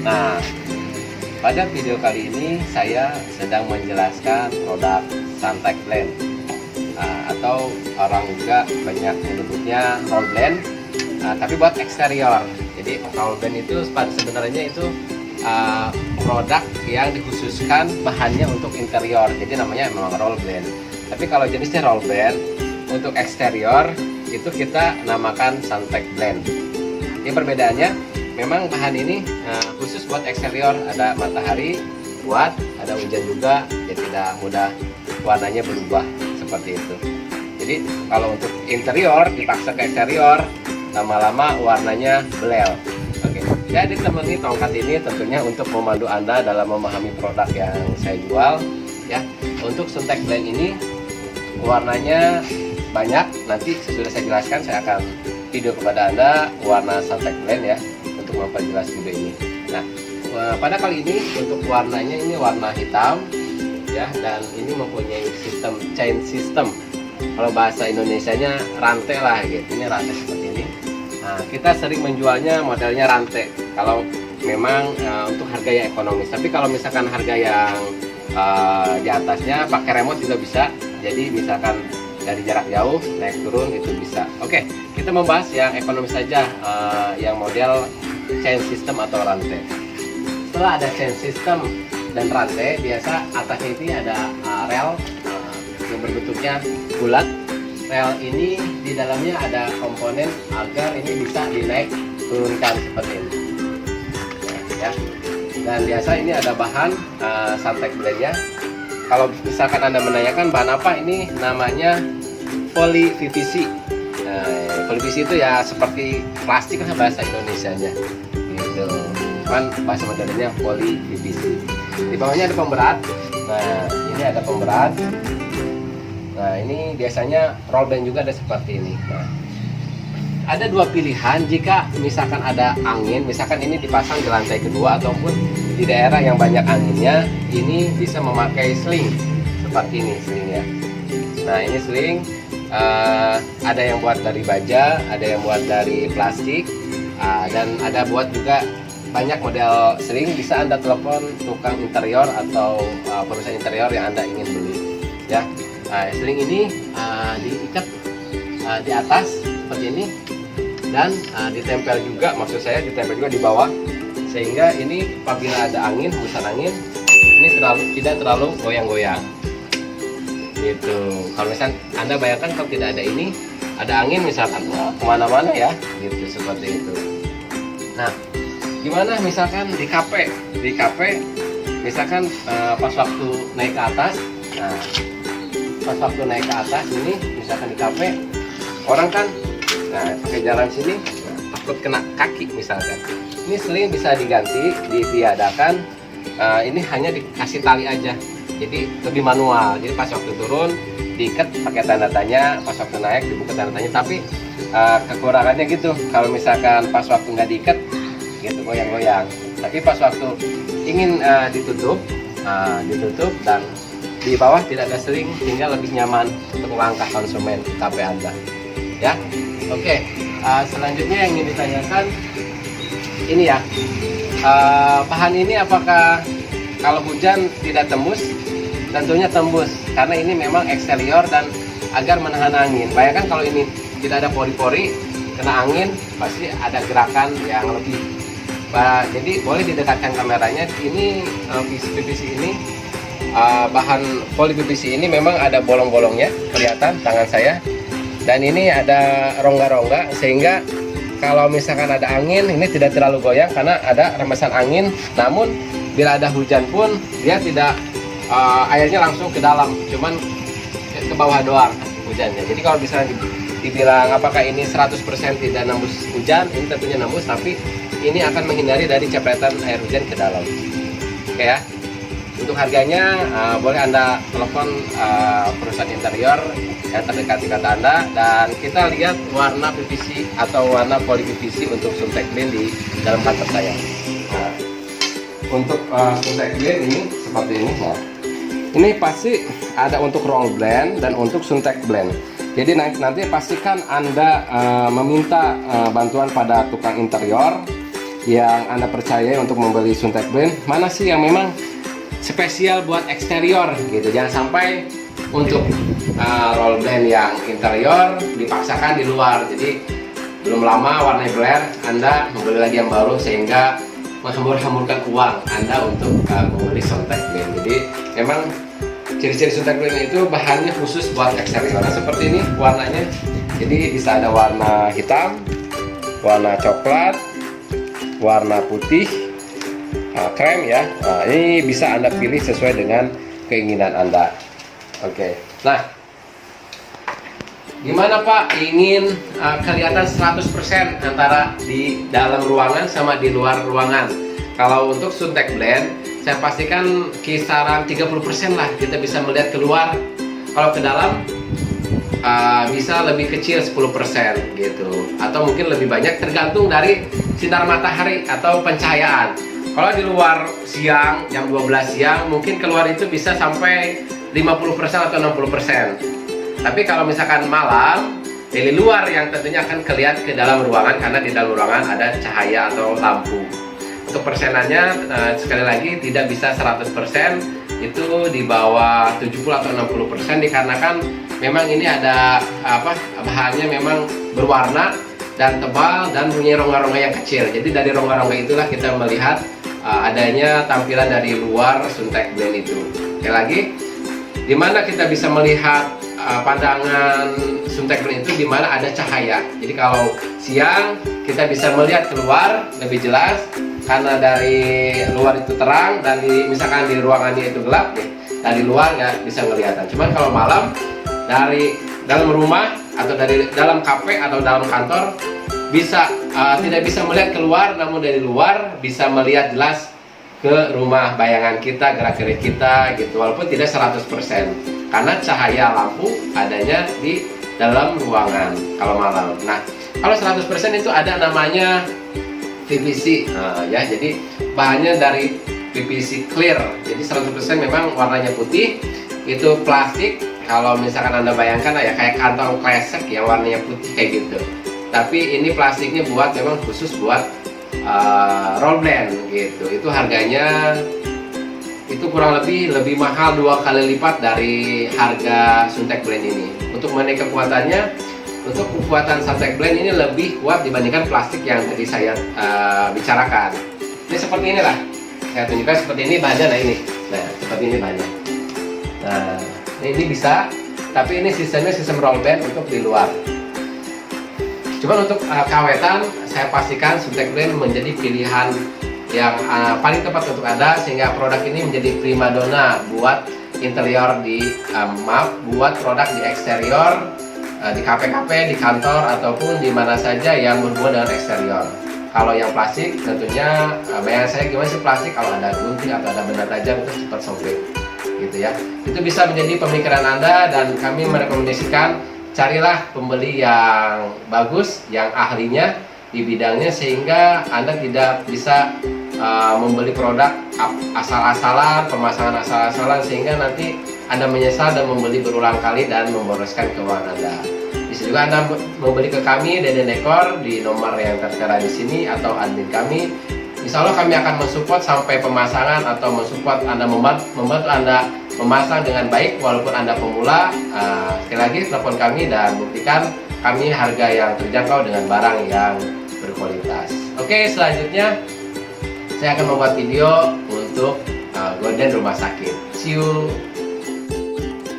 Nah, pada video kali ini saya sedang menjelaskan produk Suntek Blend, atau orang juga banyak menyebutnya roll blend, tapi buat eksterior. Jadi roll blend itu sebenarnya itu produk yang dikhususkan bahannya untuk interior, jadi namanya memang roll blend. Tapi kalau jenisnya roll blend untuk eksterior itu kita namakan Suntek Blend. Ini perbedaannya, memang bahan ini khusus buat eksterior, ada matahari kuat, ada hujan juga, jadi tidak mudah warnanya berubah seperti itu. Jadi kalau untuk interior dipaksa ke eksterior, lama-lama warnanya belel. Oke, saya ditemani tongkat ini tentunya untuk memandu Anda dalam memahami produk yang saya jual. Ya, untuk Suntek Blend ini warnanya banyak. Nanti sesudah saya jelaskan, saya akan video kepada Anda warna Suntek Blend ya, untuk memperjelas video ini. Nah, pada kali ini untuk warnanya ini warna hitam ya, dan ini mempunyai sistem chain system. Kalau bahasa Indonesianya rantai lah gitu. Ini rantai seperti ini. Nah, kita sering menjualnya modelnya rantai kalau memang untuk harga yang ekonomis. Tapi kalau misalkan harga yang di atasnya pakai remote juga bisa. Jadi misalkan dari jarak jauh naik turun itu bisa. Oke, kita membahas yang ekonomis saja, yang model chain system atau rantai. Setelah ada chain system dan rantai, biasa atasnya ini ada rel yang berbentuknya bulat. Rel ini di dalamnya ada komponen agar ini bisa dinaik turunkan seperti ini ya. Dan biasa ini ada bahan Suntek Blend-nya. Kalau misalkan Anda menanyakan bahan apa, ini namanya poly PVC. Poly PVC itu ya seperti plastik lah bahasa Indonesianya gitu. Kan bahasa modernnya poly PVC. Di bawahnya ada pemberat. Nah, ini ada pemberat. Nah, ini biasanya roll blend juga ada seperti ini. Nah, ada dua pilihan jika misalkan ada angin, misalkan ini dipasang di lantai kedua ataupun di daerah yang banyak anginnya, ini bisa memakai sling seperti ini slingnya. Nah, ini sling ada yang buat dari baja, ada yang buat dari plastik, dan ada buat juga banyak model sling. Bisa Anda telepon tukang interior atau perusahaan interior yang Anda ingin beli ya. Nah, sling ini diikat di atas seperti ini, dan ditempel juga, maksud saya ditempel juga di bawah, sehingga ini apabila ada angin, hembusan angin, ini tidak terlalu goyang-goyang gitu. Kalau misalkan Anda bayangkan kalau tidak ada ini, ada angin misalkan kemana-mana ya gitu, seperti itu. Nah, gimana misalkan di kafe misalkan pas waktu naik ke atas, nah pas waktu naik ke atas ini misalkan di kafe, orang kan pakai jalan sini, takut kena kaki misalkan. Ini sling bisa diganti, ditiadakan. Ini hanya dikasih tali aja, jadi lebih manual. Jadi pas waktu turun diikat pakai tanda tanya, pas waktu naik dibuka tanda tanya. Tapi kekurangannya gitu, kalau misalkan pas waktu nggak diikat gitu goyang-goyang. Tapi pas waktu ingin ditutup dan di bawah tidak ada sling, sehingga lebih nyaman untuk langkah konsumen di kafe Anda ya. Oke, selanjutnya yang ingin ditanyakan ini ya, bahan ini apakah kalau hujan tidak tembus? Tentunya tembus, karena ini memang eksterior dan agar menahan angin. Bayangkan kalau ini tidak ada pori-pori, kena angin pasti ada gerakan yang lebih. Jadi boleh didekatkan kameranya. Ini PVC ini, bahan poly PVC ini memang ada bolong-bolongnya, kelihatan tangan saya. Dan ini ada rongga-rongga, sehingga kalau misalkan ada angin ini tidak terlalu goyang karena ada rembesan angin. Namun bila ada hujan pun dia tidak airnya langsung ke dalam, cuman ke bawah doang hujannya. Jadi kalau bisa dibilang apakah ini 100% tidak nembus hujan, ini tentunya nembus, tapi ini akan menghindari dari cepretan air hujan ke dalam. Oke ya. Untuk harganya boleh Anda telepon perusahaan interior yang terdekat di kata Anda, dan kita lihat warna PVC atau warna poly PVC untuk Suntek Blend di dalam kantor saya. Nah, untuk Suntek Blend ini seperti ini. Nah, ini pasti ada untuk roll blend dan untuk Suntek Blend. Jadi nanti pastikan Anda meminta bantuan pada tukang interior yang Anda percaya untuk membeli Suntec Blend, mana sih yang memang spesial buat eksterior gitu. Jangan sampai untuk roll blend yang interior dipaksakan di luar. Jadi belum lama warnanya blur, Anda membeli lagi yang baru sehingga menghambur-hamburkan uang Anda untuk membeli Suntec Blend. Jadi memang ciri-ciri Suntec Blend itu bahannya khusus buat eksterior. Nah, seperti ini warnanya. Jadi bisa ada warna hitam, warna coklat, warna putih, krem ya. Nah, ini bisa Anda pilih sesuai dengan keinginan Anda. Oke. Nah, gimana Pak ingin kelihatan 100% antara di dalam ruangan sama di luar ruangan? Kalau untuk Suntec Blend, saya pastikan kisaran 30% lah kita bisa melihat keluar. Kalau ke dalam bisa lebih kecil 10% gitu, atau mungkin lebih banyak tergantung dari sinar matahari atau pencahayaan. Kalau di luar siang, jam 12 siang, mungkin keluar itu bisa sampai 50% atau 60%. Tapi kalau misalkan malam, dari luar yang tentunya akan kelihatan ke dalam ruangan, karena di dalam ruangan ada cahaya atau lampu. Untuk persenannya, sekali lagi tidak bisa 100%, itu di bawah 70 atau 60%, dikarenakan memang ini ada bahannya memang berwarna dan tebal dan punya rongga-rongga yang kecil. Jadi dari rongga-rongga itulah kita melihat adanya tampilan dari luar Suntec Blend itu. Sekali lagi, dimana kita bisa melihat pandangan Suntec Blend itu dimana ada cahaya. Jadi kalau siang kita bisa melihat keluar lebih jelas karena dari luar itu terang, dan misalkan di ruangannya itu gelap nih, dari luar nggak bisa kelihatan. Cuman kalau malam dari dalam rumah atau dari dalam kafe atau dalam kantor bisa tidak bisa melihat keluar, namun dari luar bisa melihat jelas ke rumah bayangan kita, gerak-gerik kita gitu, walaupun tidak 100% karena cahaya lampu adanya di dalam ruangan kalau malam. Nah, kalau 100% itu ada namanya PVC ya, jadi bahannya dari PVC clear, jadi 100% memang warnanya putih. Itu plastik, kalau misalkan Anda bayangkan ya kayak kantong kresek yang warnanya putih kayak gitu, tapi ini plastiknya memang khusus buat roll blend gitu. Itu harganya itu kurang lebih mahal 2 kali lipat dari harga Suntec Blend ini. Untuk mengenai kekuatannya, untuk kekuatan Suntec Blend ini lebih kuat dibandingkan plastik yang tadi saya bicarakan. Ini seperti inilah, saya tunjukkan seperti ini bahannya. Nah ini, nah seperti ini bahannya. Nah ini bisa, tapi ini sistem roll blend untuk di luar. Cuman untuk kawetan, saya pastikan Suntec Blend menjadi pilihan yang paling tepat untuk Anda, sehingga produk ini menjadi primadona buat interior buat produk di eksterior, di kafe-kafe, di kantor, ataupun di mana saja yang berhubungan dengan eksterior. Kalau yang plastik, tentunya bayangan saya gimana sih plastik, kalau ada gunting atau ada benda tajam itu cepat sobek gitu ya. Itu bisa menjadi pemikiran Anda, dan kami merekomendasikan carilah pembeli yang bagus, yang ahlinya di bidangnya, sehingga Anda tidak bisa membeli produk asal-asalan, pemasangan asal-asalan, sehingga nanti Anda menyesal dan membeli berulang kali dan memboroskan keuangan Anda. Bisa juga Anda membeli ke kami, Deden Dekor, di nomor yang tertera di sini, atau admin kami. Insya Allah kami akan mensupport sampai pemasangan, atau mensupport Anda, membantu Anda memasang dengan baik walaupun Anda pemula. Sekali lagi telepon kami dan buktikan kami harga yang terjangkau dengan barang yang berkualitas. Oke, selanjutnya saya akan membuat video untuk gorden rumah sakit. See you.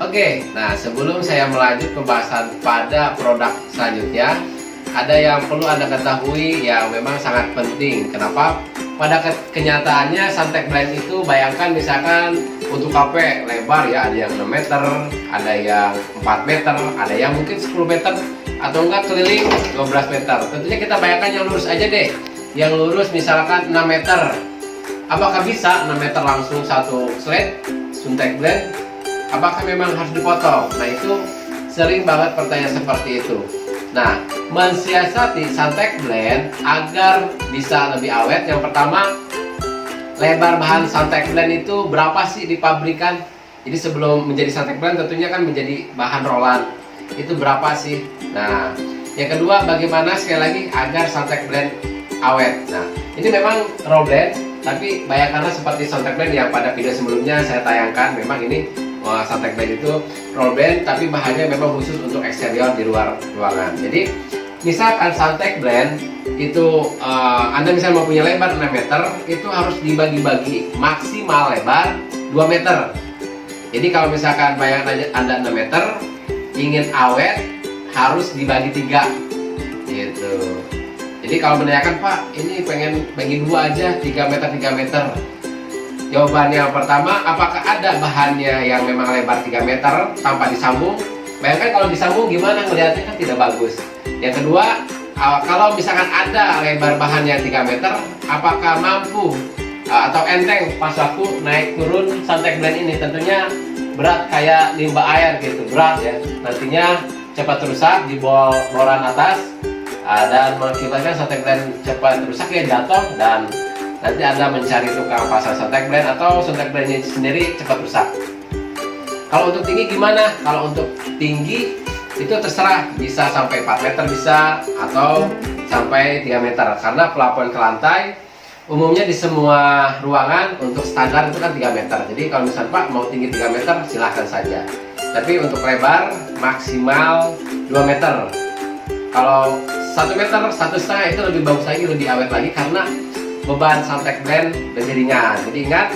Oke, nah sebelum saya melanjut pembahasan pada produk selanjutnya, ada yang perlu Anda ketahui yang memang sangat penting. Kenapa? Pada kenyataannya Suntec Blend itu, bayangkan misalkan untuk kafe lebar ya, ada yang 6 meter, ada yang 4 meter, ada yang mungkin 10 meter, atau enggak keliling 12 meter. Tentunya kita bayangkan yang lurus aja deh. Yang lurus misalkan 6 meter. Apakah bisa 6 meter langsung satu slide Suntec Blend? Apakah memang harus dipotong? Nah, itu sering banget pertanyaan seperti itu. Nah, mensiasati Suntec Blend agar bisa lebih awet, yang pertama, lebar bahan Suntec Blend itu berapa sih di pabrikan? Jadi sebelum menjadi Suntec Blend tentunya kan menjadi bahan rollan. Itu berapa sih? Nah, yang kedua, bagaimana sekali lagi agar Suntec Blend awet. Nah, ini memang roll blend, tapi bayangkanlah seperti Soundtrack Blend yang pada video sebelumnya saya tayangkan. Memang ini Soundtrack Blend itu roll blend, tapi bahannya memang khusus untuk eksterior di luar ruangan. Jadi misalkan Soundtrack Blend itu Anda misalnya mau punya lebar 6 meter, itu harus dibagi-bagi maksimal lebar 2 meter. Jadi kalau misalkan bayangan Anda 6 meter, ingin awet harus dibagi 3 gitu. Jadi kalau menanyakan, Pak, ini pengen bagi 2 aja, 3 meter 3 meter. Jawabannya yang pertama, apakah ada bahannya yang memang lebar 3 meter tanpa disambung? Bayangkan kalau disambung gimana ngelihatnya, kan tidak bagus. Yang kedua, kalau misalkan ada lebar bahan yang 3 meter, apakah mampu atau enteng pas aku naik turun Soundtrack Blend ini? Tentunya berat kayak limbah air gitu, berat ya. Nantinya cepat rusak di boran atas dan mengakibatkan Soundtrack Blend cepat rusak ya, jatuh, dan nanti Anda mencari tukang pasang Soundtrack Blend atau Soundtrack Blend sendiri cepat rusak. Kalau untuk tinggi gimana? Kalau untuk tinggi itu terserah, bisa sampai 4 meter bisa, atau sampai 3 meter, karena plafon ke lantai umumnya di semua ruangan untuk standar itu kan 3 meter. Jadi kalau misalnya Pak mau tinggi 3 meter silahkan saja, tapi untuk lebar maksimal 2 meter. Kalau 1 meter, 1,5 itu lebih bagus lagi, lebih awet lagi, karena beban Soundtrack Blend lebih ringan. Jadi ingat,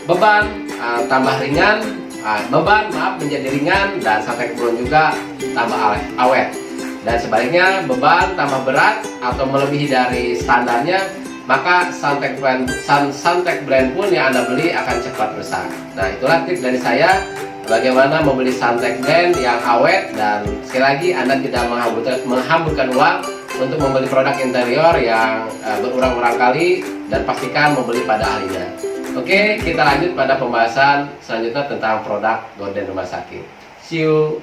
beban tambah ringan, beban menjadi ringan, dan Soundtrack Blend juga tambah awet. Dan sebaliknya, beban tambah berat atau melebihi dari standarnya, maka Soundtrack Blend pun yang Anda beli akan cepat rusak. Nah, itulah tips dari saya bagaimana membeli Soundtrack Blend yang awet, dan sekali lagi Anda tidak menghamburkan uang untuk membeli produk interior yang berulang-ulang kali, dan pastikan membeli pada ahlinya. Oke, kita lanjut pada pembahasan selanjutnya tentang produk gorden rumah sakit. See you.